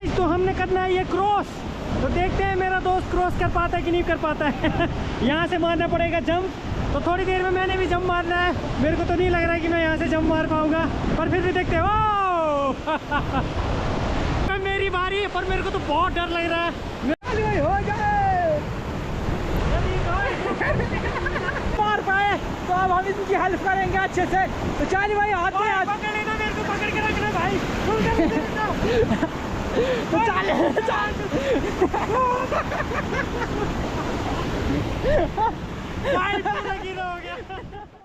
तो हमने करना है ये क्रॉस, तो देखते हैं मेरा दोस्त क्रॉस कर पाता है कि नहीं कर पाता है। यहाँ से मारना पड़ेगा जंप, तो थोड़ी देर में मैंने भी जंप मारना है। मेरे को तो नहीं लग रहा है कि मैं यहाँ से जंप मार पाऊंगा, पर फिर भी देखते हैं। मेरी बारी है, पर मेरे को तो बहुत डर लग रहा है। हो जाए मार पाए तो अब हम इनकी हेल्प करेंगे अच्छे से। तो चाली भाई हाथ में हाथ पकड़ लेना, मेरे को पकड़ के रखना भाई। तो चाल